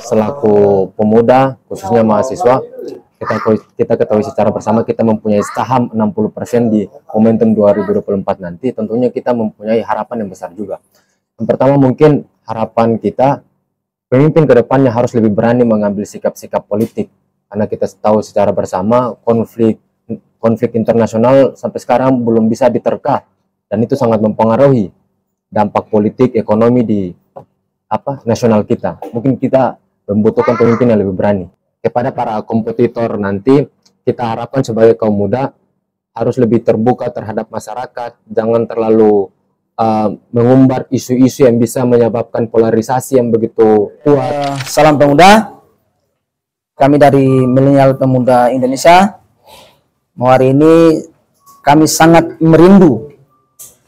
selaku pemuda, khususnya mahasiswa, kita ketahui secara bersama kita mempunyai saham 60% di momentum 2024 nanti. Tentunya kita mempunyai harapan yang besar juga. Yang pertama mungkin harapan kita, pemimpin ke depannya harus lebih berani mengambil sikap-sikap politik. Karena kita tahu secara bersama konflik internasional sampai sekarang belum bisa diterka. Dan itu sangat mempengaruhi dampak politik, ekonomi di nasional kita. Mungkin kita membutuhkan pemimpin yang lebih berani. Kepada para kompetitor nanti, kita harapkan sebagai kaum muda harus lebih terbuka terhadap masyarakat, jangan terlalu mengumbar isu-isu yang bisa menyebabkan polarisasi yang begitu kuat. Salam pemuda, kami dari Milenial Pemuda Indonesia. Hari ini kami sangat merindu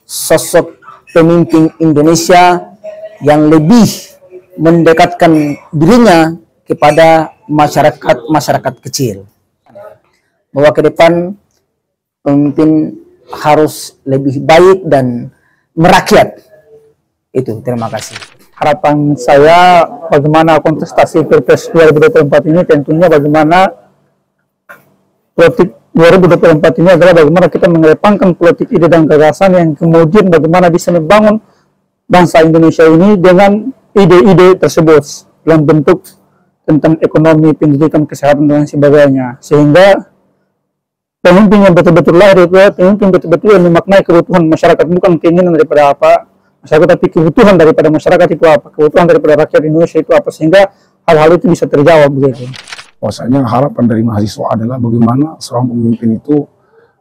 sosok pemimpin Indonesia yang lebih mendekatkan dirinya kepada masyarakat kecil, bahwa ke depan pemimpin harus lebih baik dan merakyat. Itu, terima kasih. Harapan saya bagaimana kontestasi Pilpres 2024 ini, tentunya bagaimana politik 2024 ini adalah bagaimana kita mengedepankan politik ide dan gagasan yang kemudian bagaimana bisa membangun bangsa Indonesia ini dengan ide-ide tersebut dalam bentuk tentang ekonomi, pendidikan, kesehatan, dan sebagainya. Sehingga pemimpin yang betul-betul lahir itu pemimpin betul-betul yang memaknai kebutuhan masyarakat, bukan keinginan daripada masyarakat, tapi kebutuhan daripada masyarakat itu apa, kebutuhan daripada rakyat Indonesia itu apa, sehingga hal-hal itu bisa terjawab begitu. Bahwasanya harapan dari mahasiswa adalah bagaimana seorang pemimpin itu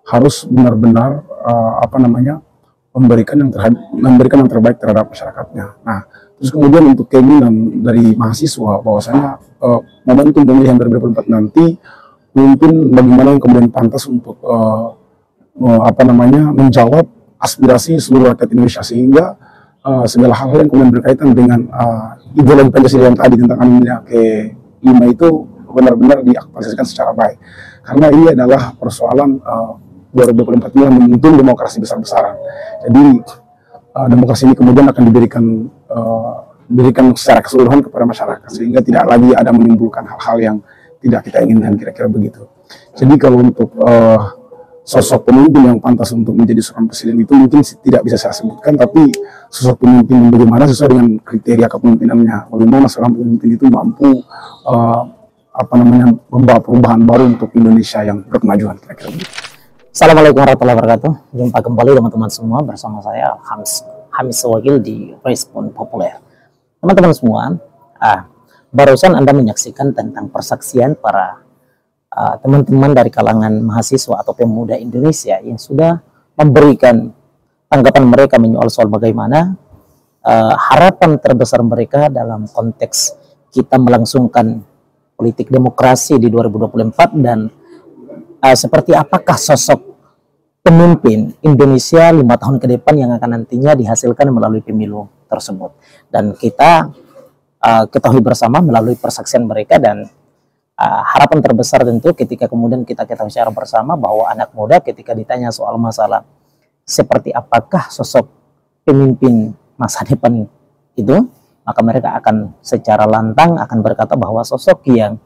harus benar-benar memberikan yang terbaik terhadap masyarakatnya. Nah, terus kemudian untuk keinginan dari mahasiswa bahwasanya momentum pemilihan 2024 nanti pemimpin bagaimana yang kemudian pantas untuk menjawab aspirasi seluruh rakyat Indonesia, sehingga segala hal-hal yang kemudian berkaitan dengan ideologi Pancasila yang tadi tentang Anugerah ke-5 itu benar-benar diaktualisasikan secara baik. Karena ini adalah persoalan 2024 ini yang menuntun demokrasi besar-besaran. Jadi demokrasi ini kemudian akan diberikan secara keseluruhan kepada masyarakat, sehingga tidak lagi ada menimbulkan hal-hal yang tidak kita inginkan, kira-kira begitu. Jadi kalau untuk sosok pemimpin yang pantas untuk menjadi seorang presiden itu mungkin tidak bisa saya sebutkan, tapi sosok pemimpin bagaimana sesuai dengan kriteria kepemimpinannya, bagaimana seorang pemimpin itu mampu membawa perubahan baru untuk Indonesia yang berkemajuan, kira-kira begitu. Assalamualaikum warahmatullahi wabarakatuh. Jumpa kembali teman-teman semua bersama saya Hamis Wakil di Respon Populer. Teman-teman semua, barusan Anda menyaksikan tentang persaksian para teman-teman dari kalangan mahasiswa atau pemuda Indonesia yang sudah memberikan tanggapan mereka menyoal soal bagaimana harapan terbesar mereka dalam konteks kita melangsungkan politik demokrasi di 2024 dan seperti apakah sosok pemimpin Indonesia 5 tahun ke depan yang akan nantinya dihasilkan melalui pemilu tersebut. Dan kita ketahui bersama melalui persaksian mereka, dan harapan terbesar tentu ketika kemudian kita ketahui secara bersama bahwa anak muda ketika ditanya soal masalah seperti apakah sosok pemimpin masa depan itu, maka mereka akan secara lantang akan berkata bahwa sosok yang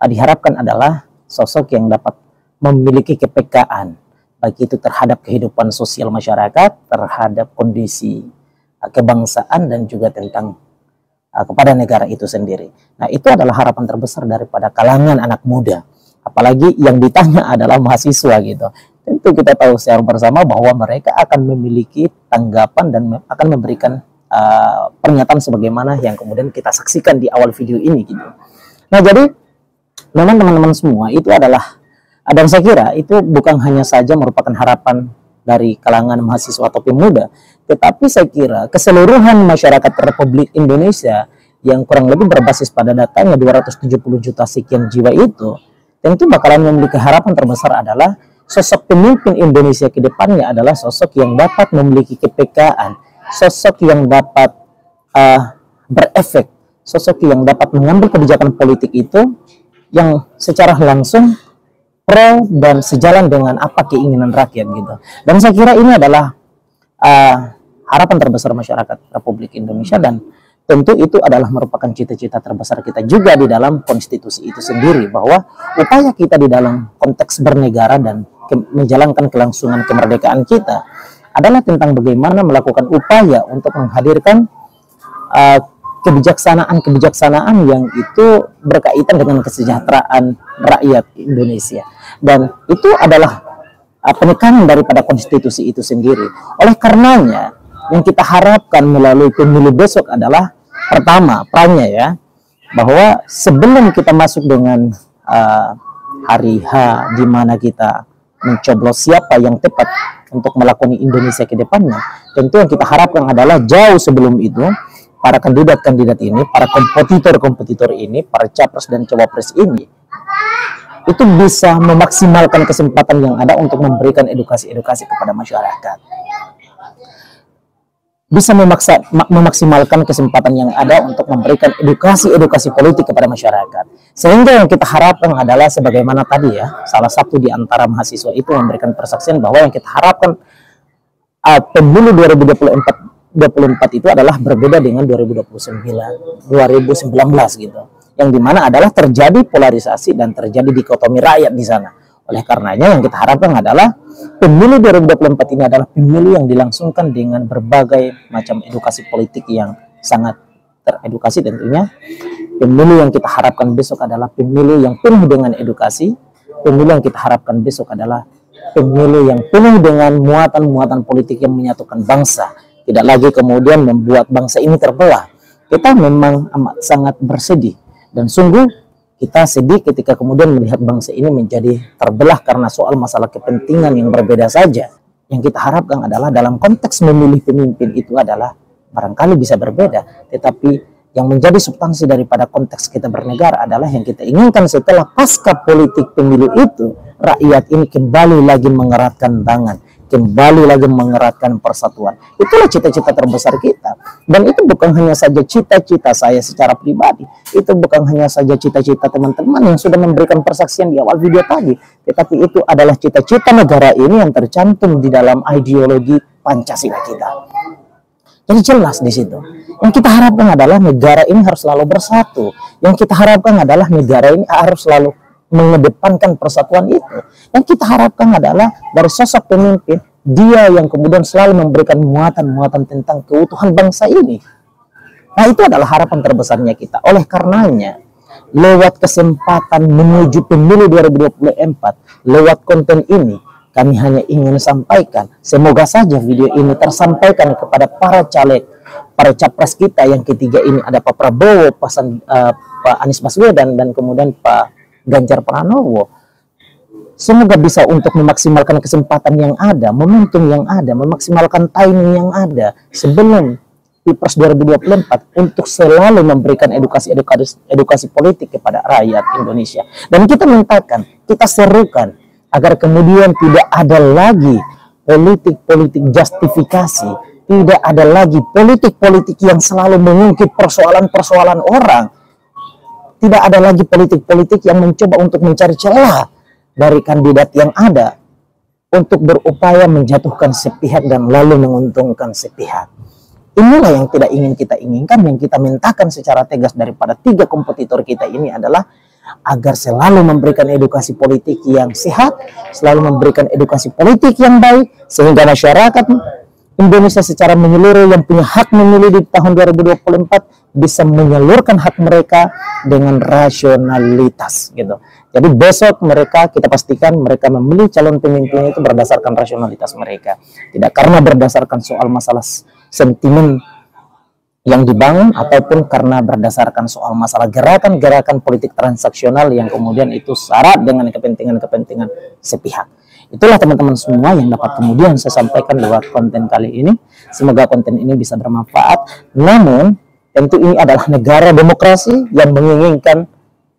diharapkan adalah sosok yang dapat memiliki kepekaan, baik itu terhadap kehidupan sosial masyarakat, terhadap kondisi kebangsaan, dan juga tentang kepada negara itu sendiri. Nah, itu adalah harapan terbesar daripada kalangan anak muda. Apalagi yang ditanya adalah mahasiswa gitu. Tentu kita tahu secara bersama bahwa mereka akan memiliki tanggapan dan akan memberikan pernyataan sebagaimana yang kemudian kita saksikan di awal video ini gitu. Nah, jadi memang teman-teman semua itu adalah, dan saya kira itu bukan hanya saja merupakan harapan dari kalangan mahasiswa atau pemuda, tetapi saya kira keseluruhan masyarakat Republik Indonesia yang kurang lebih berbasis pada datanya 270 juta sekian jiwa itu, tentu bakalan memiliki harapan terbesar adalah sosok pemimpin Indonesia ke depannya adalah sosok yang dapat memiliki kepekaan, sosok yang dapat berefek, sosok yang dapat mengambil kebijakan politik itu yang secara langsung pro dan sejalan dengan apa keinginan rakyat gitu. Dan saya kira ini adalah harapan terbesar masyarakat Republik Indonesia, dan tentu itu adalah merupakan cita-cita terbesar kita juga di dalam konstitusi itu sendiri, bahwa upaya kita di dalam konteks bernegara dan menjalankan kelangsungan kemerdekaan kita adalah tentang bagaimana melakukan upaya untuk menghadirkan kebijaksanaan-kebijaksanaan yang itu berkaitan dengan kesejahteraan rakyat Indonesia, dan itu adalah penekanan daripada konstitusi itu sendiri. Oleh karenanya, yang kita harapkan melalui pemilu besok adalah pertama, perannya ya, bahwa sebelum kita masuk dengan hari H di mana kita mencoblos siapa yang tepat untuk melakoni Indonesia ke depannya, tentu yang kita harapkan adalah jauh sebelum itu para kandidat-kandidat ini, para kompetitor-kompetitor ini, para capres dan cawapres ini itu bisa memaksimalkan kesempatan yang ada untuk memberikan edukasi-edukasi kepada masyarakat. Bisa memaksimalkan kesempatan yang ada untuk memberikan edukasi-edukasi politik kepada masyarakat. Sehingga yang kita harapkan adalah sebagaimana tadi ya, salah satu di antara mahasiswa itu memberikan persaksian bahwa yang kita harapkan pemilu 2024 itu adalah berbeda dengan 2019 gitu. Yang dimana adalah terjadi polarisasi dan terjadi dikotomi rakyat di sana. Oleh karenanya yang kita harapkan adalah pemilu 2024 ini adalah pemilu yang dilangsungkan dengan berbagai macam edukasi politik yang sangat teredukasi tentunya. Pemilu yang kita harapkan besok adalah pemilu yang penuh dengan edukasi. Pemilu yang kita harapkan besok adalah pemilu yang penuh dengan muatan-muatan politik yang menyatukan bangsa. Tidak lagi kemudian membuat bangsa ini terbelah. Kita memang amat sangat bersedih. Dan sungguh kita sedih ketika kemudian melihat bangsa ini menjadi terbelah karena soal masalah kepentingan yang berbeda saja. Yang kita harapkan adalah dalam konteks memilih pemimpin itu adalah barangkali bisa berbeda. Tetapi yang menjadi substansi daripada konteks kita bernegara adalah yang kita inginkan setelah pasca politik pemilu itu, rakyat ini kembali lagi mengeratkan tangan, kembali lagi mengeratkan persatuan. Itulah cita-cita terbesar kita. Dan itu bukan hanya saja cita-cita saya secara pribadi, itu bukan hanya saja cita-cita teman-teman yang sudah memberikan persaksian di awal video tadi, tetapi itu adalah cita-cita negara ini yang tercantum di dalam ideologi Pancasila kita. Jadi jelas di situ. Yang kita harapkan adalah negara ini harus selalu bersatu. Yang kita harapkan adalah negara ini harus selalu mengedepankan persatuan itu. Yang kita harapkan adalah dari sosok pemimpin, dia yang kemudian selalu memberikan muatan-muatan tentang keutuhan bangsa ini. Nah, itu adalah harapan terbesarnya kita. Oleh karenanya, lewat kesempatan menuju pemilu 2024, lewat konten ini, kami hanya ingin sampaikan, semoga saja video ini tersampaikan kepada para caleg, para capres kita yang ketiga ini, ada Pak Prabowo, Pak Anies Baswedan, dan kemudian Pak Ganjar Pranowo. Semoga bisa untuk memaksimalkan kesempatan yang ada, momentum yang ada, memaksimalkan timing yang ada sebelum Pilpres 2024 untuk selalu memberikan edukasi politik kepada rakyat Indonesia. Dan kita mintakan, kita serukan agar kemudian tidak ada lagi politik-politik justifikasi, tidak ada lagi politik-politik yang selalu mengungkit persoalan-persoalan orang. Tidak ada lagi politik-politik yang mencoba untuk mencari celah dari kandidat yang ada untuk berupaya menjatuhkan sepihak dan lalu menguntungkan sepihak. Inilah yang tidak ingin kita inginkan, yang kita mintakan secara tegas daripada tiga kompetitor kita ini adalah agar selalu memberikan edukasi politik yang sehat, selalu memberikan edukasi politik yang baik, sehingga masyarakat Indonesia secara menyeluruh yang punya hak memilih di tahun 2024 bisa menyalurkan hak mereka dengan rasionalitas gitu. Jadi besok mereka, kita pastikan mereka memilih calon pemimpin itu berdasarkan rasionalitas mereka, tidak karena berdasarkan soal masalah sentimen yang dibangun ataupun karena berdasarkan soal masalah gerakan-gerakan politik transaksional yang kemudian itu syarat dengan kepentingan-kepentingan sepihak. Itulah teman-teman semua yang dapat kemudian saya sampaikan lewat konten kali ini. Semoga konten ini bisa bermanfaat. Namun tentu ini adalah negara demokrasi yang menginginkan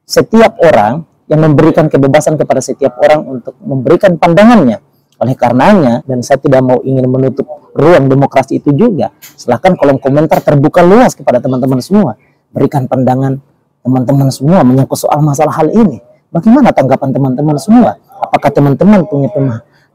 setiap orang, yang memberikan kebebasan kepada setiap orang untuk memberikan pandangannya. Oleh karenanya, dan saya tidak mau ingin menutup ruang demokrasi itu juga, silahkan kolom komentar terbuka luas kepada teman-teman semua. Berikan pandangan teman-teman semua menyangkut soal masalah hal ini. Bagaimana tanggapan teman-teman semua? Apakah teman-teman punya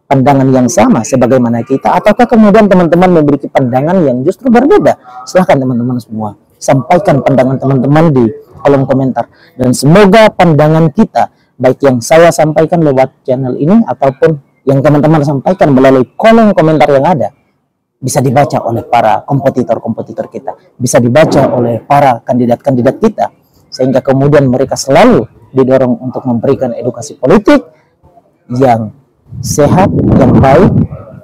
pandangan yang sama sebagaimana kita? Ataukah kemudian teman-teman memiliki pandangan yang justru berbeda? Silahkan teman-teman semua. sampaikan pandangan teman-teman di kolom komentar. Dan semoga pandangan kita, baik yang saya sampaikan lewat channel ini ataupun yang teman-teman sampaikan melalui kolom komentar yang ada, bisa dibaca oleh para kompetitor-kompetitor kita, bisa dibaca oleh para kandidat-kandidat kita, sehingga kemudian mereka selalu didorong untuk memberikan edukasi politik yang sehat, yang baik,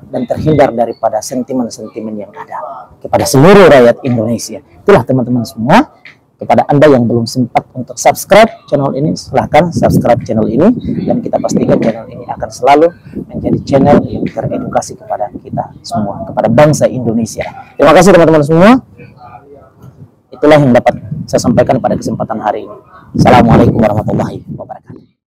dan terhindar daripada sentimen-sentimen yang ada kepada seluruh rakyat Indonesia. Itulah teman-teman semua. Kepada Anda yang belum sempat untuk subscribe channel ini, silahkan subscribe channel ini, dan kita pastikan channel ini akan selalu menjadi channel yang teredukasi kepada kita semua, kepada bangsa Indonesia. Terima kasih teman-teman semua. Itulah yang dapat saya sampaikan pada kesempatan hari ini. Assalamualaikum warahmatullahi wabarakatuh.